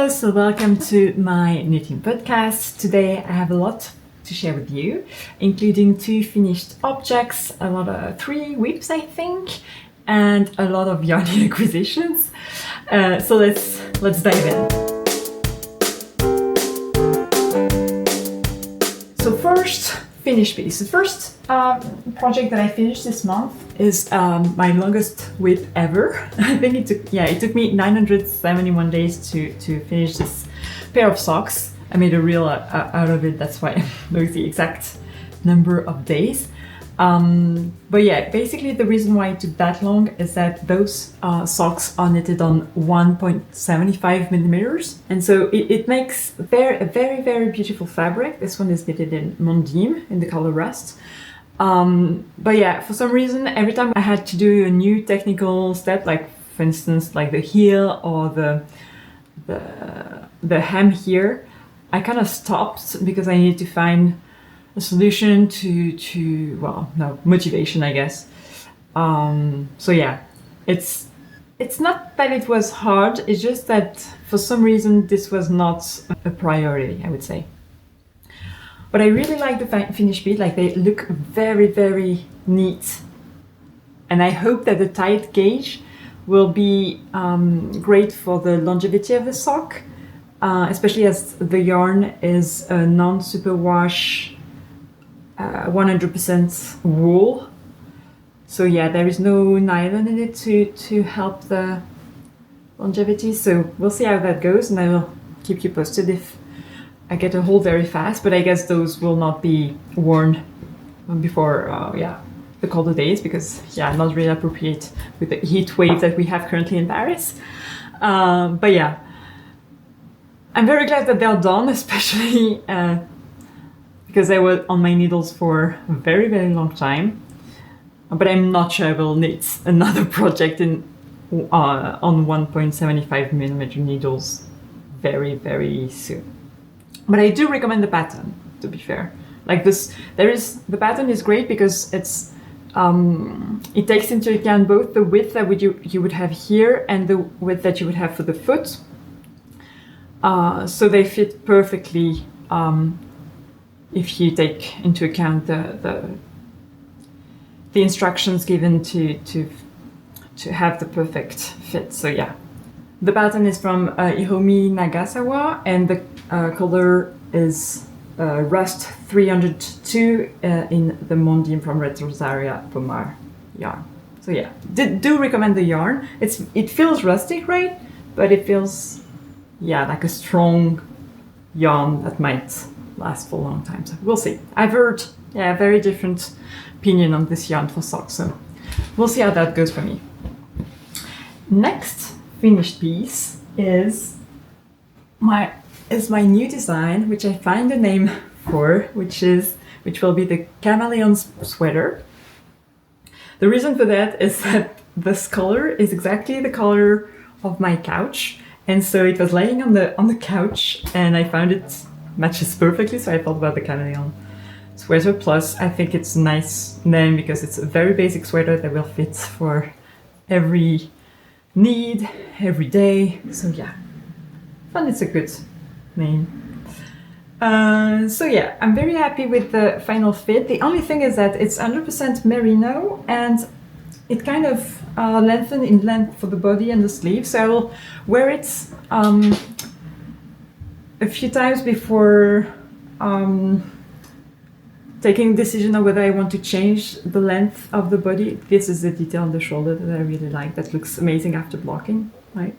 Hello, so welcome to my knitting podcast. Today I have a lot to share with you, including 2 finished objects, a lot of 3 whips I think, and a lot of yarny acquisitions. So let's dive in. So first, finished piece. The first project that I finished this month is my longest whip ever. I think it took me 971 days to finish this pair of socks. I made a reel out of it, that's why I know the exact number of days. But yeah, basically the reason why it took that long is that those socks are knitted on 1.75 millimeters, and so it makes a very beautiful fabric. This one is knitted in Mondim in the color Rust. But yeah, for some reason, every time I had to do a new technical step, like for instance, like the heel or the hem here, I kind of stopped because I needed to find a solution to motivation, I guess. So yeah, it's not that it was hard, it's just that for some reason this was not a priority, I would say. But I really like the finished bead, like they look very neat. And I hope that the tight gauge will be great for the longevity of the sock, especially as the yarn is a non-superwash 100% wool. So yeah, there is no nylon in it to help the longevity. So we'll see how that goes, and I will keep you posted if I get a hold very fast. But I guess those will not be worn before the colder days, because not really appropriate with the heat wave that we have currently in Paris. But yeah, I'm very glad that they're done, especially because I was on my needles for a very long time. But I'm not sure I will knit another project on 1.75 millimeter needles very soon. But I do recommend the pattern, to be fair. Like this, the pattern is great because it takes into account both the width that you would have here and the width that you would have for the foot. So they fit perfectly if you take into account the instructions given to have the perfect fit. So yeah, the pattern is from Hiromi Nagasawa, and the color is Rust 302 in the Mondim from Red Rosaria Pomar yarn. So yeah, do recommend the yarn. It feels rustic, right? But it feels like a strong yarn that might last for a long time. So we'll see. I've heard a very different opinion on this yarn for socks, so we'll see how that goes for me. Next finished piece is my new design, which I find a name for, which will be the Chameleon sweater. The reason for that is that this color is exactly the color of my couch, and so it was laying on the couch, and I found it matches perfectly, so I thought about the Chameleon sweater. Plus, I think it's a nice name because it's a very basic sweater that will fit for every need, every day. So yeah, I found it's a good name. So yeah, I'm very happy with the final fit. The only thing is that it's 100% merino, and it kind of lengthened in length for the body and the sleeve. So I will wear it a few times before taking a decision on whether I want to change the length of the body. This is the detail on the shoulder that I really like. That looks amazing after blocking, right?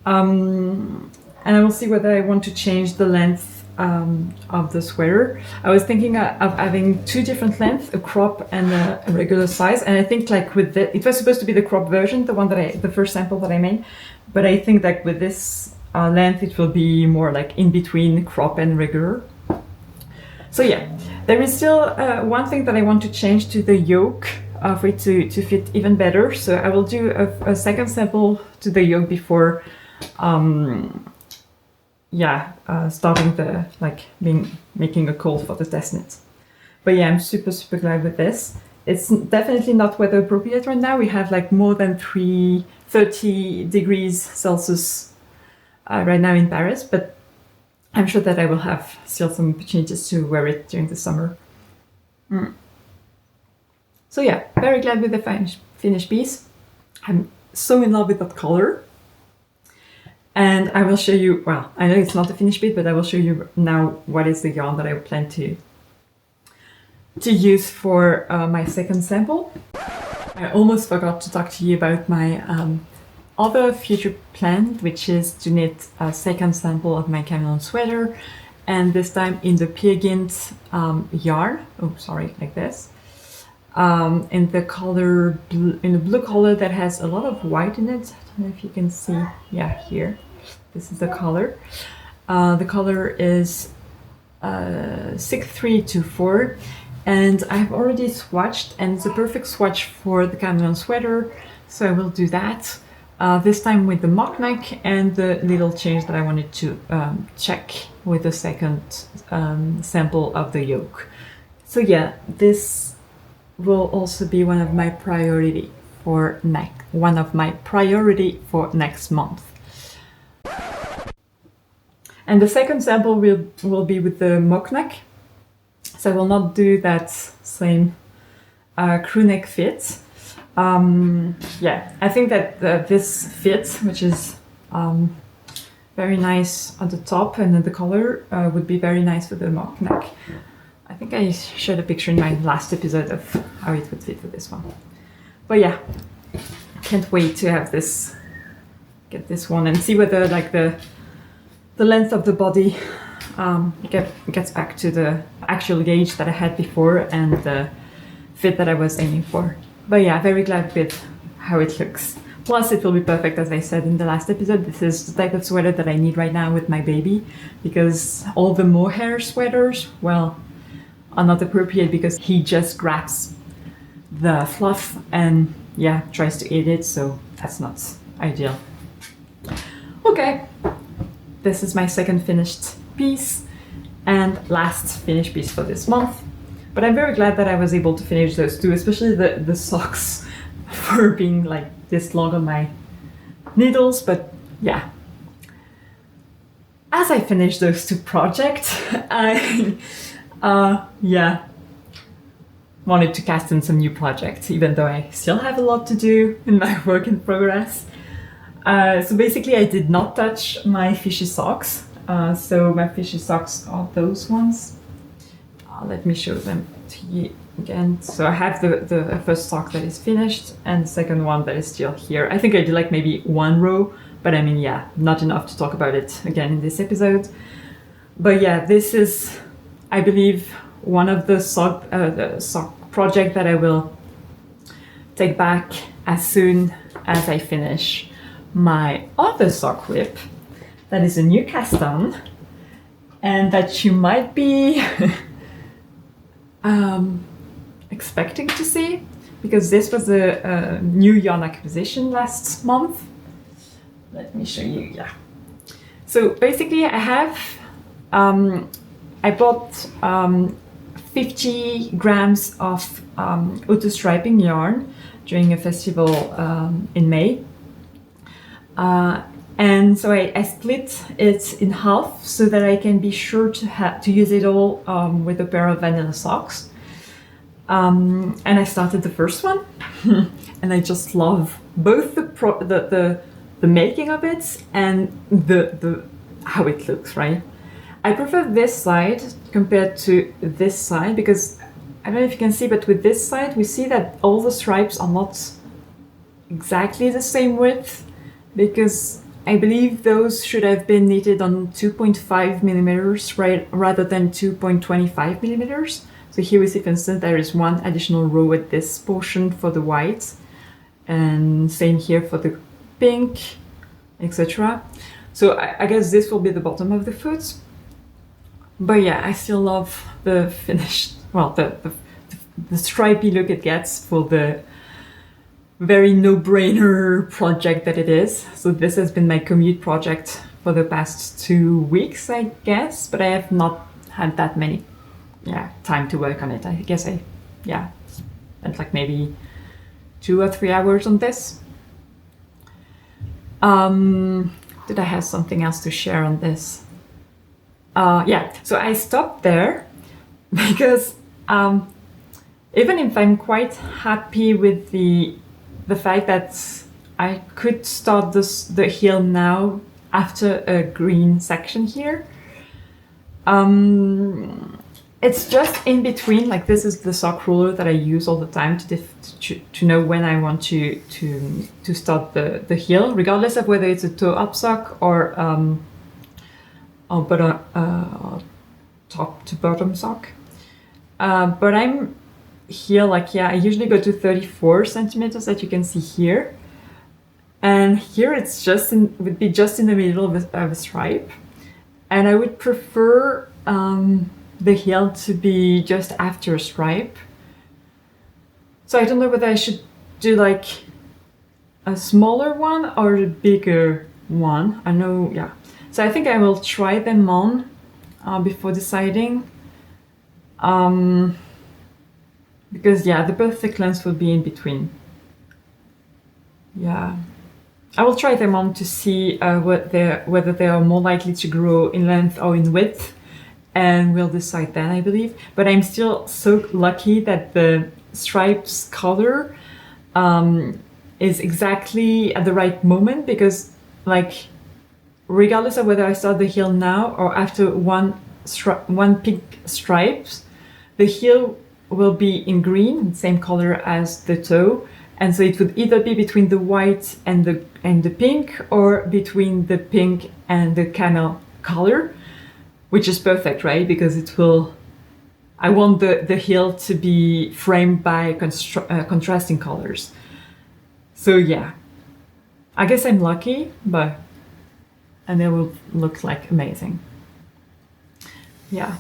And I will see whether I want to change the length of the sweater. I was thinking of having 2 different lengths, a crop and a regular size. And I think like it was supposed to be the crop version, the first sample that I made. But I think that with this length, it will be more like in between crop and regular. So yeah, there is still one thing that I want to change to the yoke for it to fit even better. So I will do a second sample to the yoke before starting making a call for the test knit. But yeah, I'm super glad with this. It's definitely not weather appropriate right now. We have like more than 30 degrees Celsius right now in Paris, but I'm sure that I will have still some opportunities to wear it during the summer. So yeah, very glad with the finished piece. I'm so in love with that color. And I will show you, well, I know it's not the finished bit, but I will show you now what is the yarn that I plan to use for my second sample. I almost forgot to talk to you about my other future plan, which is to knit a second sample of my Chameleon sweater, and this time in the Peergynt yarn. Oh, sorry, like this. In the color, in the blue color that has a lot of white in it. I don't know if you can see. Yeah, here. This is the color. The color is 6324, and I've already swatched, and it's a perfect swatch for the Chameleon sweater, so I will do that. This time with the mock neck and the little change that I wanted to check with the second sample of the yoke. So yeah, this will also be one of my priority for next month. And the second sample will be with the mock neck. So I will not do that same crew neck fit. Yeah, I think that this fit, which is very nice on the top, and then the color would be very nice for the mock neck. I think I showed a picture in my last episode of how it would fit for this one. But yeah, can't wait to have this, get this one and see whether like the length of the body gets back to the actual gauge that I had before and the fit that I was aiming for. But yeah, very glad with how it looks. Plus it will be perfect, as I said in the last episode. This is the type of sweater that I need right now with my baby, because all the mohair sweaters, well, are not appropriate because he just grabs the fluff and yeah, tries to eat it, so that's not ideal. Okay. This is my second finished piece and last finished piece for this month. But I'm very glad that I was able to finish those two, especially the socks for being like this long on my needles. But yeah, as I finish those two projects, I wanted to cast in some new projects, even though I still have a lot to do in my work in progress. So basically I did not touch my Fishy Socks. So my Fishy Socks are those ones. Let me show them to you again. So I have the first sock that is finished and the second one that is still here. I think I did like maybe one row, but I mean, yeah, not enough to talk about it again in this episode. But yeah, this is, I believe, one of the sock project that I will take back as soon as I finish my other sock whip that is a new cast on and that you might be expecting to see, because this was a new yarn acquisition last month. Let me show you. Yeah, so basically I have I bought 50 grams of auto striping yarn during a festival in May. And so I split it in half so that I can be sure to use it all with a pair of vanilla socks. And I started the first one, and I just love both the making of it and the how it looks. Right, I prefer this side compared to this side because I don't know if you can see, but with this side we see that all the stripes are not exactly the same width, because I believe those should have been knitted on 2.5 millimeters rather than 2.25 millimeters. So here we see, for instance, there is one additional row at this portion for the white, and same here for the pink, etc. So I guess this will be the bottom of the foot. But yeah, I still love the finished, well, the stripy look it gets for the very no-brainer project that it is. So this has been my commute project for the past 2 weeks, I guess, but I have not had that many time to work on it. I guess I spent like maybe 2 or 3 hours on this. did I have something else to share on this? Yeah, so I stopped there because even if I'm quite happy with the fact that I could start the heel now after a green section here, it's just in between. Like, this is the sock ruler that I use all the time to know when I want to start the heel, regardless of whether it's a toe up sock or top to bottom sock. But I'm here, like, yeah, I usually go to 34 centimeters, that you can see here, and here it's just would be just in the middle of a stripe, and I would prefer the heel to be just after a stripe. So I don't know whether I should do like a smaller one or a bigger one. I know, yeah. So I think I will try them on before deciding. Because yeah, the perfect length will be in between. Yeah. I will try them on to see whether they are more likely to grow in length or in width, and we'll decide then, I believe. But I'm still so lucky that the stripes color is exactly at the right moment, because, like, regardless of whether I start the heel now or after one pink stripes, the heel will be in green, same color as the toe, and so it would either be between the white and the pink, or between the pink and the camel color, which is perfect, right? Because it will, I want the heel to be framed by contrasting colors. So yeah, I guess I'm lucky, and it will look like amazing. Yeah,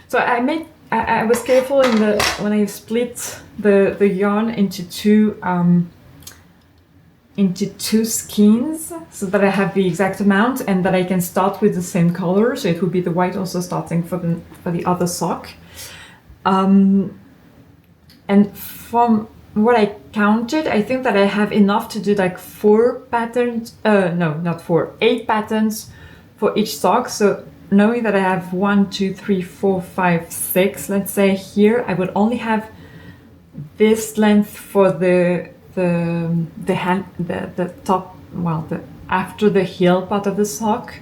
so I was careful when I split the yarn into two skeins, so that I have the exact amount and that I can start with the same color. So it would be the white also starting for the other sock. And from what I counted, I think that I have enough to do like 4 patterns. No, not 4, 8 patterns for each sock. So knowing that I have 1, 2, 3, 4, 5, 6, let's say here, I would only have this length for the top, well, the after the heel part of the sock.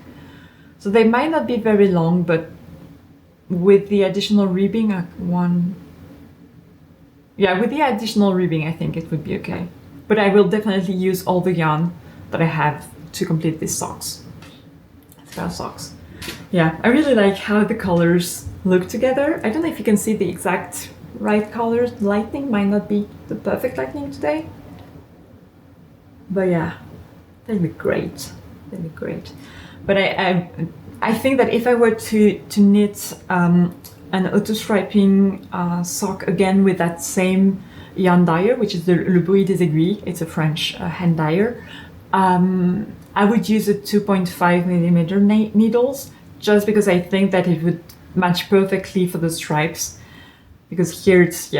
So they might not be very long, but with the additional ribbing, with the additional ribbing, I think it would be okay. But I will definitely use all the yarn that I have to complete these socks. Socks. Yeah, I really like how the colors look together. I don't know if you can see the exact right colors. The lighting might not be the perfect lighting today. But yeah, they look great. They look great. But I think that if I were to knit an auto striping sock again with that same yarn dyer, which is the Le Bruit des Aiguilles, it's a French hand dyer, I would use a 2.5 millimeter needles, just because I think that it would match perfectly for the stripes. Because here it's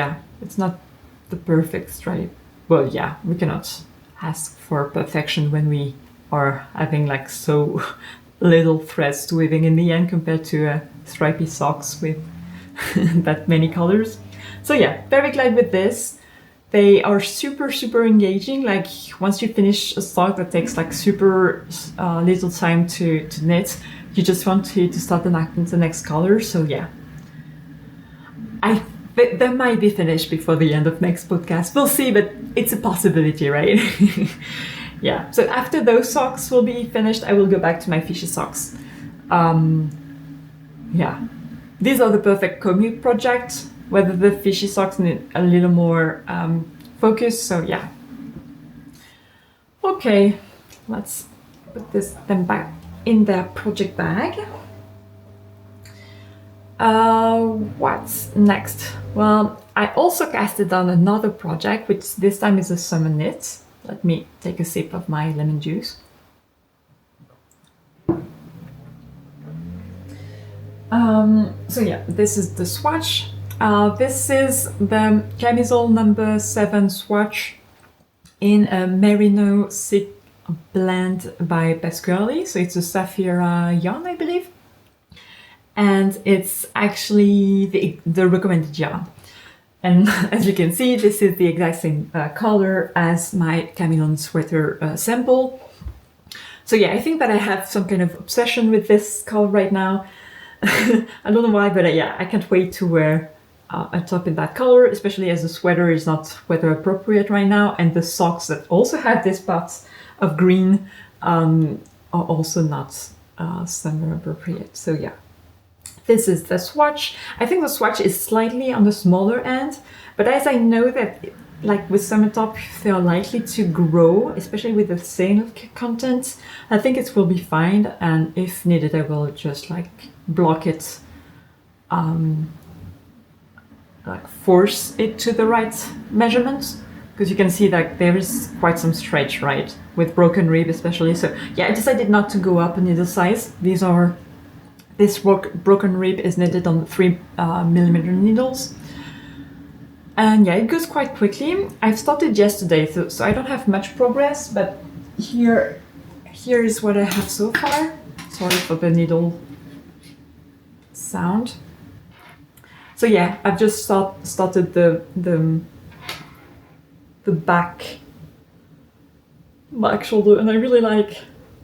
not the perfect stripe. Well, yeah, we cannot ask for perfection when we are having like so little threads to weaving in the end compared to stripy socks with that many colors. So yeah, very glad with this. They are super, super engaging. Like, once you finish a sock that takes like super little time to knit, you just want to start the next color. So yeah, they might be finished before the end of next podcast. We'll see, but it's a possibility, right? Yeah, so after those socks will be finished, I will go back to my Fishy Socks. Yeah, these are the perfect commute projects, whether the Fishy Socks need a little more focus, so yeah. Okay, let's put them back in their project bag. What's next? Well, I also casted on another project, which this time is a summer knit. Let me take a sip of my lemon juice. So yeah, this is the swatch. This is the Camisole no7 swatch in a Merino blend by Pasquale, so it's a Sapphire yarn, I believe, and it's actually the recommended yarn. And as you can see, this is the exact same color as my Chameleon sweater sample. So yeah, I think that I have some kind of obsession with this color right now. I don't know why, but yeah, I can't wait to wear a top in that color, especially as the sweater is not weather appropriate right now, and the socks that also have this spots of green are also not summer appropriate. So yeah. This is the swatch. I think the swatch is slightly on the smaller end, but as I know that like with summer top, they are likely to grow, especially with the same content, I think it will be fine. And if needed, I will just like block it, like force it to the right measurement, because you can see that there is quite some stretch, right? With broken rib especially. So yeah, I decided not to go up a needle size. This broken rib is knitted on 3mm needles. And yeah, it goes quite quickly. I've started yesterday, so I don't have much progress, but here is what I have so far. Sorry for the needle sound. So yeah, I've just started the back shoulder, and I really like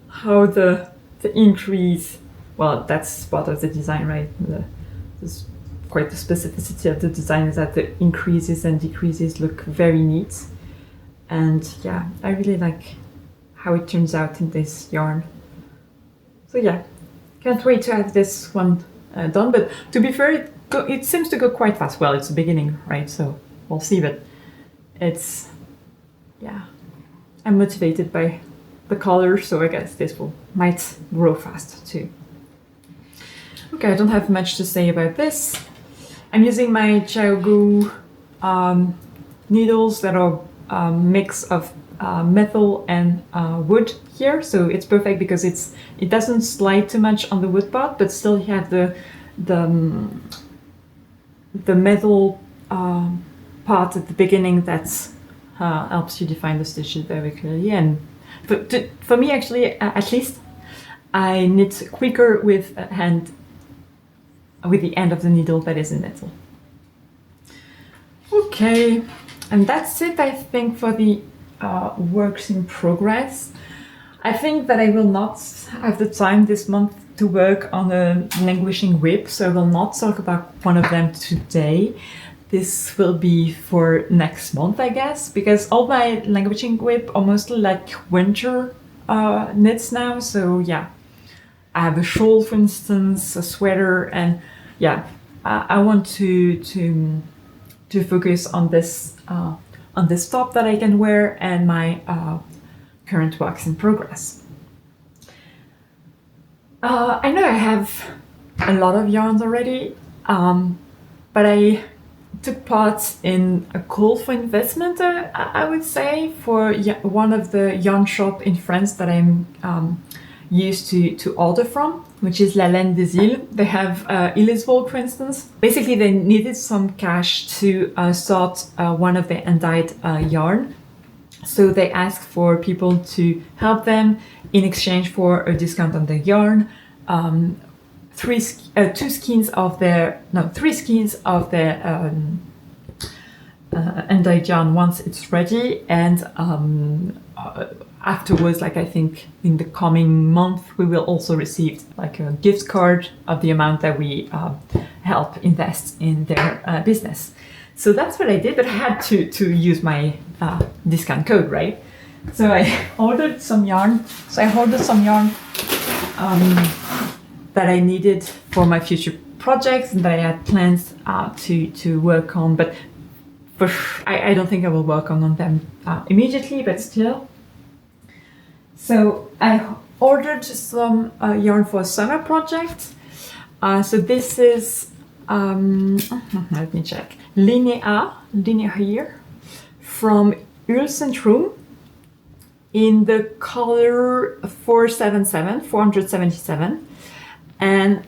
how the increase. Well, that's part of the design, right? There's quite the specificity of the design is that the increases and decreases look very neat. And yeah, I really like how it turns out in this yarn. So yeah, can't wait to have this one done. But to be fair, it seems to go quite fast. Well, it's the beginning, right? So we'll see, but it's, yeah, I'm motivated by the color, so I guess this might grow fast too. Okay, I don't have much to say about this. I'm using my Xiaogu needles that are a mix of metal and wood here, so it's perfect because it doesn't slide too much on the wood part, but still you have the metal part at the beginning that helps you define the stitches very clearly. And for me, actually, at least, I knit quicker with the end of the needle that is in metal. Okay, and that's it, I think, for the works in progress. I think that I will not have the time this month to work on a languishing whip, so I will not talk about one of them today. This will be for next month, I guess, because all my languishing whip are mostly like winter knits now. So yeah, I have a shawl, for instance, a sweater, and yeah, I want to focus on this top that I can wear and my current works in progress. I know I have a lot of yarns already, but I took part in a call for investment, I would say, for one of the yarn shop in France that I'm used to order from, which is La Laine des Îles. They have Illisvol, for instance. Basically, they needed some cash to start one of their undyed yarn. So they asked for people to help them in exchange for a discount on the yarn. 3 skeins of their undyed yarn once it's ready, and afterwards, like I think in the coming month, we will also receive like a gift card of the amount that we help invest in their business. So that's what I did, but I had to use my discount code, right? So I ordered some yarn. That I needed for my future projects and that I had plans to work on, but I don't think I will work on them immediately, but still. So I ordered some yarn for a summer project. So this is, let me check, Linea here, from Ulcentrum in the color 477. And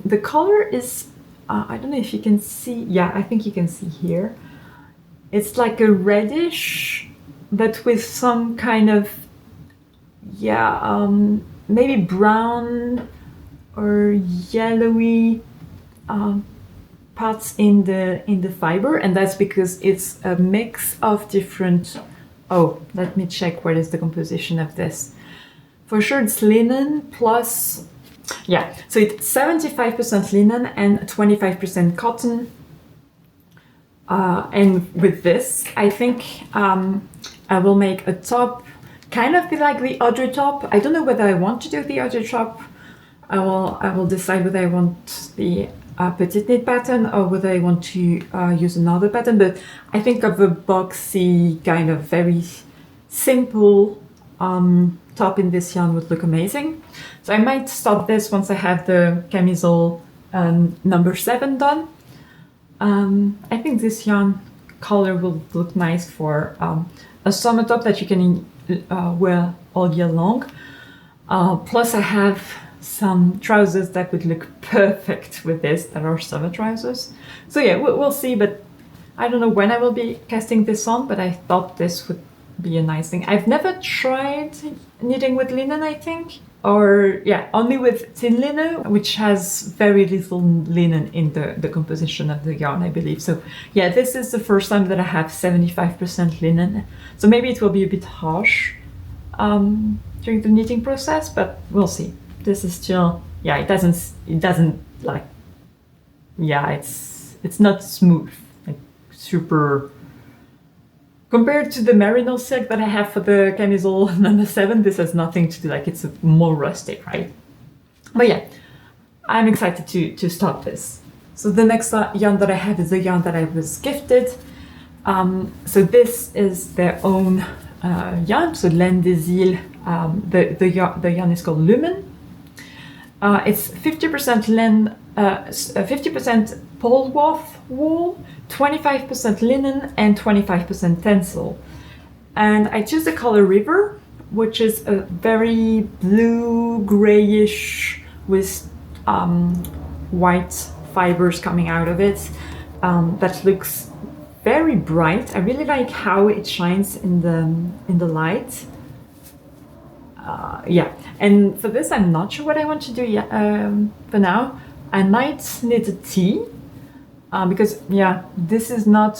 the color is, I don't know if you can see, yeah, I think you can see here. It's like a reddish, but with some kind of yeah, maybe brown or yellowy parts in the fiber, and that's because it's a mix of different. Oh, let me check what is the composition of this. For sure, it's linen plus. Yeah, so it's 75% linen and 25% cotton. And with this, I think I will make a top, kind of be like the other top. I don't know whether I want to do the other top. I will decide whether I want the petite knit pattern or whether I want to use another pattern. But I think of a boxy kind of very simple top in this yarn would look amazing. So I might stop this once I have the camisole number 7 done. I think this yarn color will look nice for a summer top that you can wear all year long. Plus I have some trousers that would look perfect with this, that are summer trousers. So yeah, we'll see, but I don't know when I will be casting this on, but I thought this would be a nice thing. I've never tried knitting with linen, I think, or yeah, only with thin linen, which has very little linen in the composition of the yarn, I believe. So yeah, this is the first time that I have 75% linen. So maybe it will be a bit harsh during the knitting process, but we'll see. This is still, yeah, it doesn't like, yeah, it's not smooth, like super. Compared to the Merino silk that I have for the camisole number 7, this has nothing to do, like it's more rustic, right? But yeah, I'm excited to start this. So the next yarn that I have is the yarn that I was gifted. So this is their own yarn, so Laine des Îles. The yarn is called Lumen. It's 50% laine, 50% Polwarth wool, 25% linen, and 25% tencel. And I choose the color River, which is a very blue grayish with white fibers coming out of it. That looks very bright. I really like how it shines in the light. Yeah, and for this I'm not sure what I want to do yet. For now, I might knit a T because yeah, this is not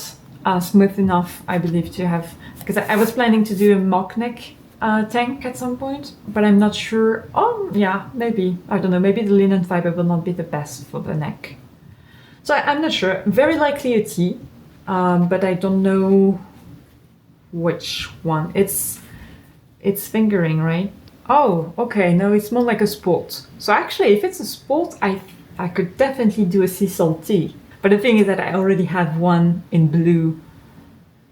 smooth enough, I believe, to have, because I was planning to do a mock neck tank at some point, but I'm not sure. Oh yeah, maybe, I don't know, maybe the linen fiber will not be the best for the neck. So I'm not sure, very likely a T, but I don't know which one. It's fingering, right? Oh, okay, no, it's more like a sport. So actually, if it's a sport, I could definitely do a sea salt tee. But the thing is that I already have one in blue,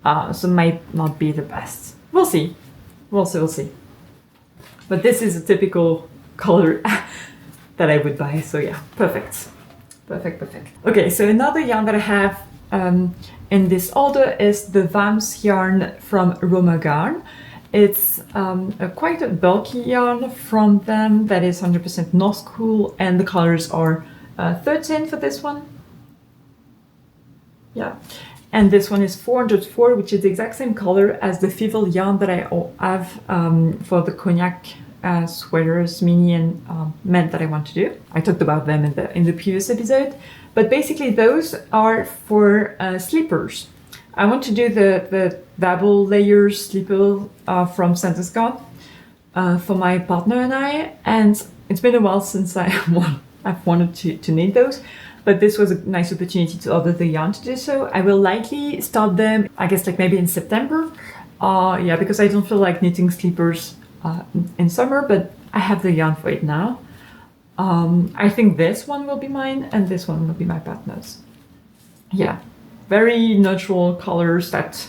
so might not be the best. We'll see. We'll see. But this is a typical color that I would buy, so yeah, perfect. Okay, so another yarn that I have in this order is the Vams yarn from Roma Garn. It's quite a bulky yarn from them that is 100% North Cool, and the colors are 13 for this one. Yeah, and this one is 404, which is the exact same color as the Fivel yarn that I have for the cognac sweaters, mini and men that I want to do. I talked about them in the previous episode, but basically those are for slippers. I want to do the double layer slipper from Santa Scott for my partner and I, and it's been a while since I've wanted to knit those, but this was a nice opportunity to order the yarn to do so. I will likely start them, I guess, like maybe in September. Yeah, because I don't feel like knitting slippers in summer, but I have the yarn for it now. I think this one will be mine, and this one will be my partner's. Yeah. Very neutral colors that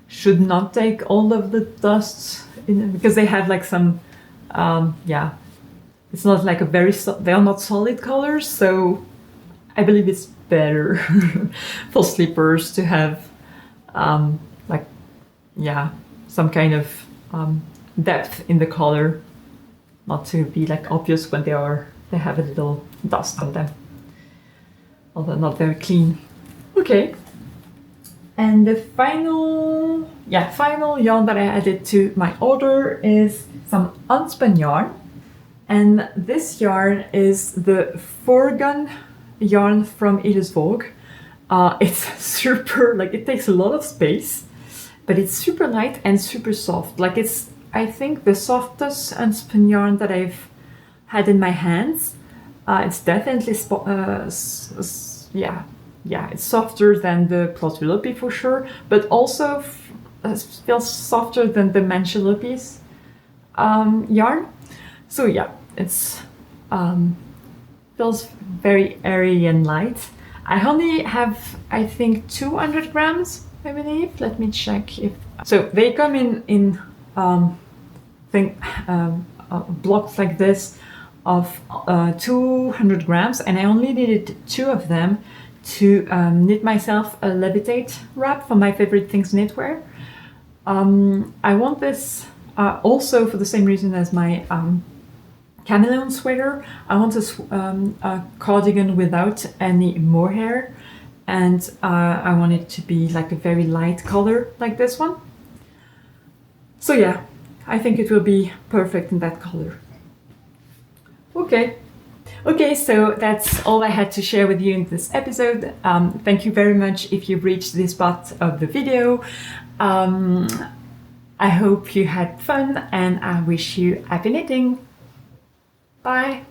should not take all of the dust in, because they have like some, yeah, it's not like they are not solid colors, so I believe it's better for slippers to have like, yeah, some kind of depth in the color, not to be like obvious when they have a little dust on them, although not very clean. Okay. And the final yarn that I added to my order is some unspun yarn. And this yarn is the Forgun yarn from Edith's Vogue. It's super, like, it takes a lot of space, but it's super light and super soft. Like, it's, I think, the softest unspun yarn that I've had in my hands. It's definitely, it's softer than the Plotulopy for sure, but also feels softer than the Manchilopy's yarn. So yeah, it's feels very airy and light. I only have, I think, 200 grams, I believe. Let me check if... So they come in blocks like this of 200 grams, and I only needed 2 of them to knit myself a levitate wrap for my favorite things knitwear. I want this also for the same reason as my Chameleon sweater. I want a cardigan without any mohair, and I want it to be like a very light color like this one. So yeah, I think it will be perfect in that color. Okay, so that's all I had to share with you in this episode. Thank you very much if you've reached this part of the video. I hope you had fun, and I wish you happy knitting. Bye!